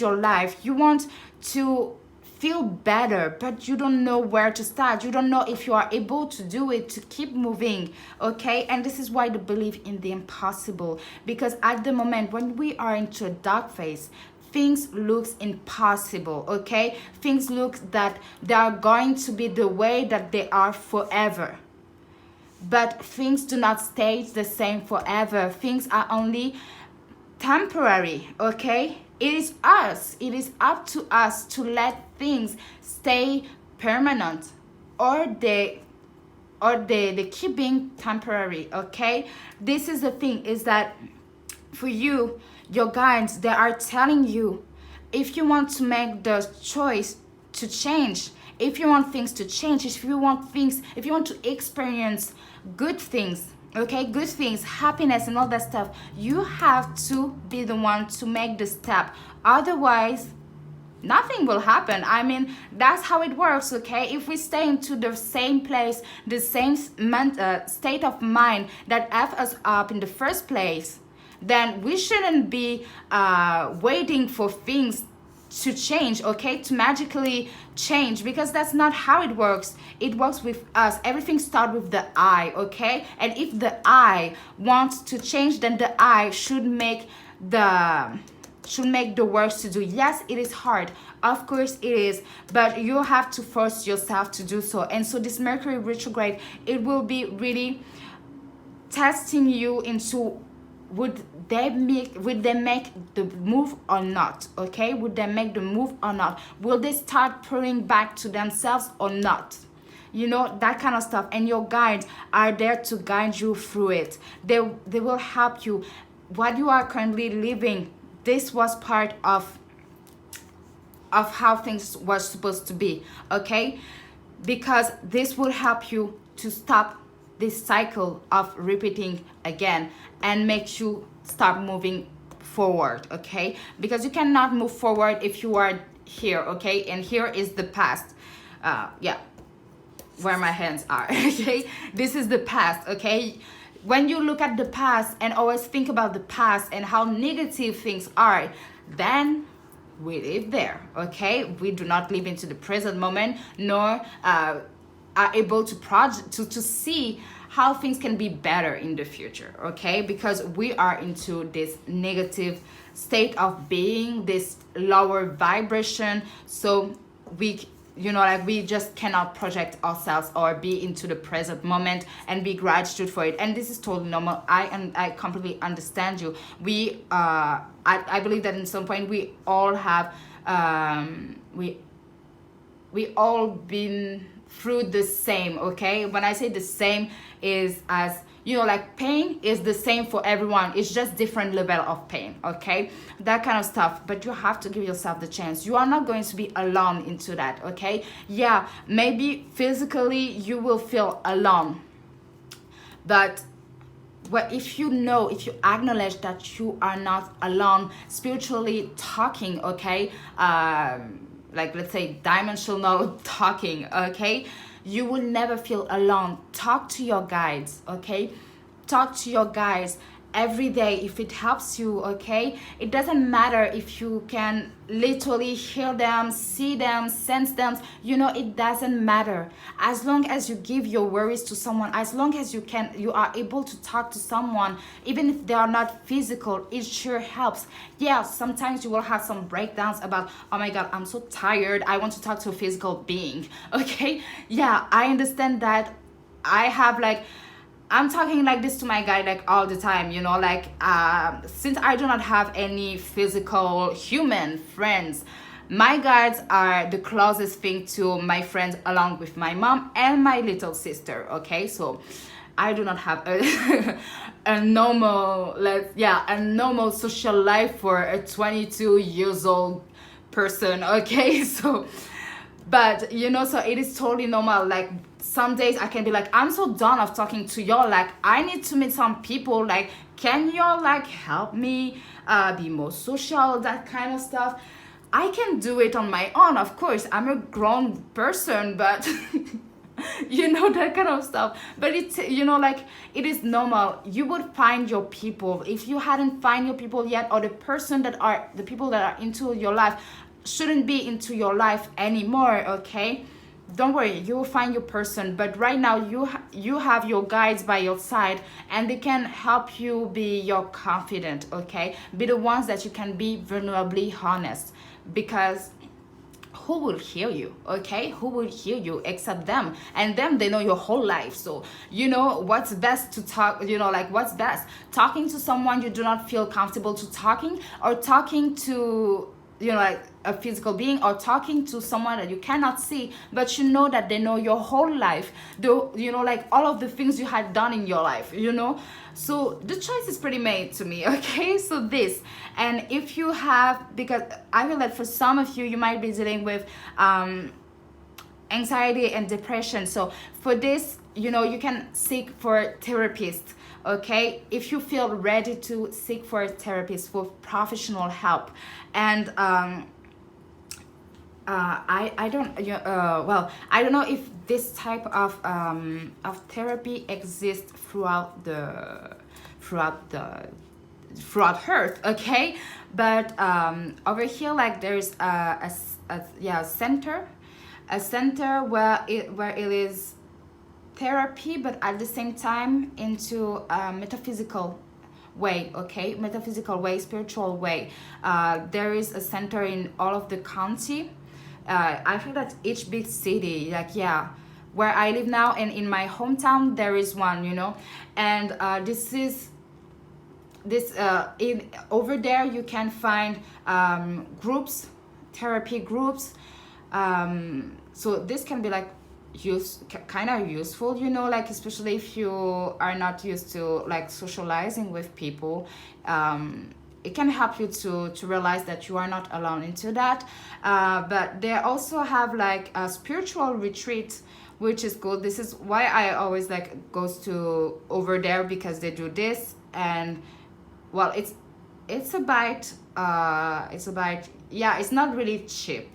your life, you want to feel better, but you don't know where to start. You don't know if you are able to do it, to keep moving. Okay, and this is why the belief in the impossible, because at the moment when we are into a dark phase, things looks impossible. Okay, things look that they are going to be the way that they are forever, but things do not stay the same forever. Things are only temporary. Okay, it is up to us to let things stay permanent, or they keep being temporary. Okay, this is the thing, is that for you, your guides, they are telling you, if you want to make the choice to change, if you want things to change, if you want to experience good things, okay, good things, happiness and all that stuff, you have to be the one to make the step. Otherwise, nothing will happen. I mean, that's how it works. Okay, if we stay into the same place, the same state of mind that F us up in the first place, then we shouldn't be waiting for things to change, okay, to magically change, because that's not how it works. It works with us. Everything starts with the I, okay? And if the I wants to change, then the I should make the work to do. Yes, it is hard, of course it is, but you have to force yourself to do so. And so this Mercury retrograde, it will be really testing you into, would they make the move or not? Okay, would they make the move or not? Will they start pulling back to themselves or not? You know, that kind of stuff. And your guides are there to guide you through it. They will help you. What you are currently living, this was part of how things were supposed to be. Okay, because this will help you to stop this cycle of repeating again and make you start moving forward, okay? Because you cannot move forward if you are here, okay? And here is the past. Yeah, where my hands are, okay? This is the past, okay? When you look at the past and always think about the past and how negative things are, then we live there, okay? We do not live into the present moment, nor are able to see how things can be better in the future, okay? Because we are into this negative state of being, this lower vibration. So we, we just cannot project ourselves or be into the present moment and be gratitude for it. And this is totally normal. I completely understand you. We I believe that in some point we all have we all been through the same, okay? When I say the same is as, like pain is the same for everyone. It's just different level of pain, okay? That kind of stuff. But you have to give yourself the chance. You are not going to be alone into that, okay? Yeah, maybe physically you will feel alone. But if you acknowledge that you are not alone, spiritually talking, okay? Like let's say dimensional talking, okay? You will never feel alone. Talk to your guides, okay? Talk to your guides every day if it helps you, okay? It doesn't matter if you can literally hear them, see them, sense them, it doesn't matter. As long as you give your worries to someone, as long as you are able to talk to someone, even if they are not physical, it sure helps. Yeah, sometimes you will have some breakdowns about, oh my god, I'm so tired, I want to talk to a physical being, okay? Yeah, I understand that. I'm talking like this to my guy like all the time, since I do not have any physical human friends, my guides are the closest thing to my friends along with my mom and my little sister, okay? So I do not have a normal social life for a 22 years old person, okay? So, but so it is totally normal. Like some days I can be like, I'm so done of talking to y'all, like I need to meet some people, like can y'all like help me be more social, that kind of stuff. I can do it on my own, of course, I'm a grown person, but that kind of stuff. But it's it is normal. You would find your people. If you hadn't find your people yet, or the people that are into your life shouldn't be into your life anymore, okay? Don't worry, you will find your person. But right now you have your guides by your side, and they can help you be your confident, okay? Be the ones that you can be vulnerably honest, because who will hear you, okay? Who will hear you except them? And them, they know your whole life. So what's best to talk, what's best, talking to someone you do not feel comfortable to talking, or talking to a physical being, or talking to someone that you cannot see, but that they know your whole life, all of the things you had done in your life, so the choice is pretty made to me, okay? So this, and if you have, because I feel that for some of you might be dealing with anxiety and depression, so for this, you can seek for a therapist, okay? If you feel ready to seek for a therapist for professional help. And I don't know if this type of therapy exists throughout Earth, okay? But over here, like there's a center where it is therapy, but at the same time into a metaphysical way, okay? Metaphysical way, spiritual way. There is a center in all of the county. I feel that each big city, where I live now and in my hometown, there is one, and over there you can find groups, therapy groups. So this can be like kind of useful, especially if you are not used to like socializing with people. It can help you to realize that you are not alone into that. But they also have like a spiritual retreat, which is good. This is why I always goes to over there, because they do this. And well, yeah, it's not really cheap,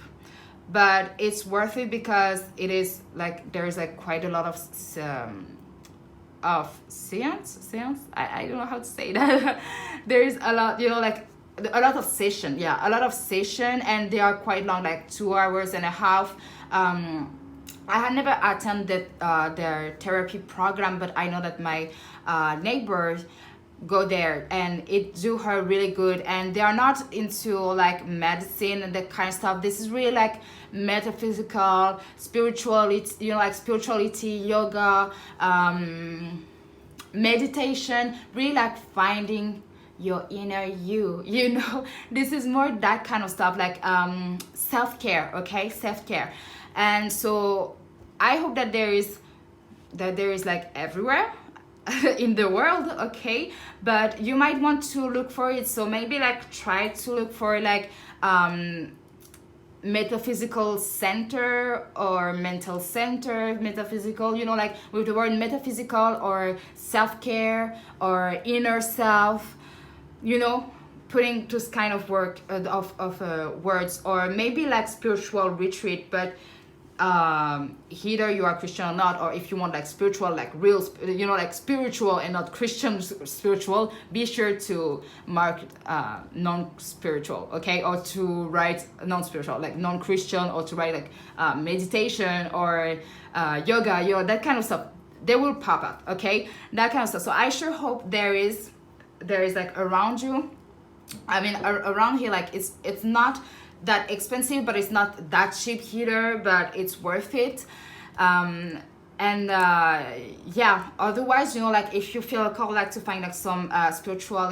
but it's worth it because it is like there's like quite a lot of seance. I don't know how to say that. There's a lot, like a lot of session, yeah, a lot of session, and they are quite long, like 2 hours and a half. I had never attended their therapy program, but I know that my neighbors go there and it do her really good, and they are not into like medicine and that kind of stuff. This is really like metaphysical, spirituality, like spirituality, yoga, meditation, really like finding your inner you. This is more that kind of stuff, like self-care, okay, self-care. And so I hope that there is like everywhere in the world, okay, but you might want to look for it. So maybe like try to look for like metaphysical center or mental center, metaphysical, like with the word metaphysical or self-care or inner self, putting this kind of work of words, or maybe like spiritual retreat. But either you are Christian or not, or if you want like spiritual, like real, like spiritual and not Christian spiritual, be sure to mark non-spiritual, okay, or to write non-spiritual, like non-Christian, or to write like meditation or yoga, that kind of stuff. They will pop up, okay, that kind of stuff. So I sure hope there is like around you. I mean, around here, like it's not that expensive, but it's not that cheap either, but it's worth it. Yeah, otherwise, like if you feel called like to find like some spiritual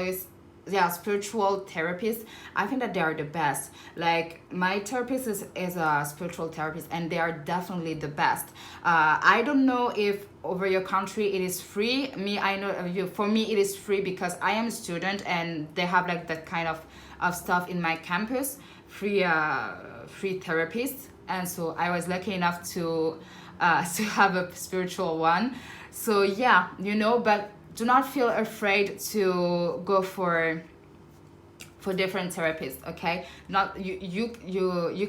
therapist, I think that they are the best. Like my therapist is a spiritual therapist, and they are definitely the best. I don't know if over your country it is free. I know for me it is free because I am a student, and they have like that kind of stuff in my campus, free therapists. And so I was lucky enough to have a spiritual one. So yeah, but do not feel afraid to go for different therapists, okay? Not you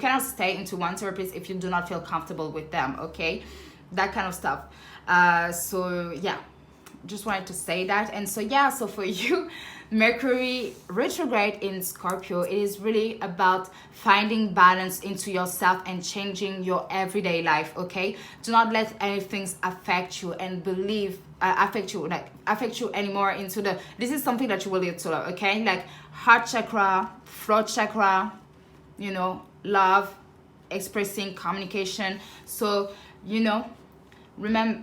cannot stay into one therapist if you do not feel comfortable with them, okay? That kind of stuff. So yeah, just wanted to say that. And so yeah, so for you, Mercury retrograde in Scorpio, it is really about finding balance into yourself and changing your everyday life, okay? Do not let anything affect you and affect you anymore into this is something that you will need to love, okay? Like heart chakra, throat chakra, love, expressing, communication. So, remember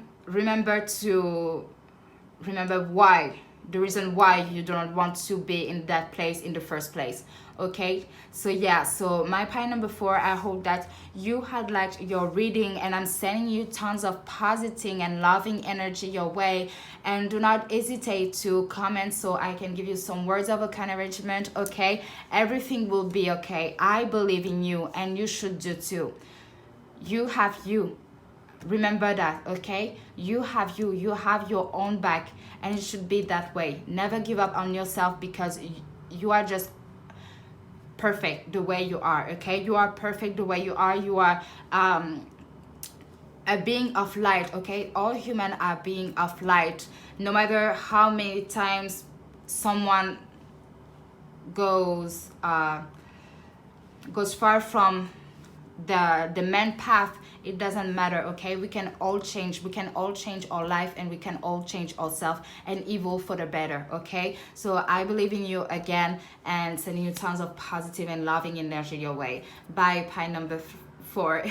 why, the reason why you do not want to be in that place in the first place, okay? So yeah, so my pie number 4, I hope that you had liked your reading, and I'm sending you tons of positive and loving energy your way. And do not hesitate to comment so I can give you some words of encouragement, okay? Everything will be okay. I believe in you, and you should do too. You have you. Remember that, okay? You have your own back, and it should be that way. Never give up on yourself, because you are just perfect the way you are, okay? You are perfect the way you are. You are a being of light, okay? All humans are being of light. No matter how many times someone goes far from the main path, it doesn't matter, okay? We can all change our life, and we can all change ourselves and evolve for the better, okay? So I believe in you again, and sending you tons of positive and loving energy your way. Bye, pie number 4.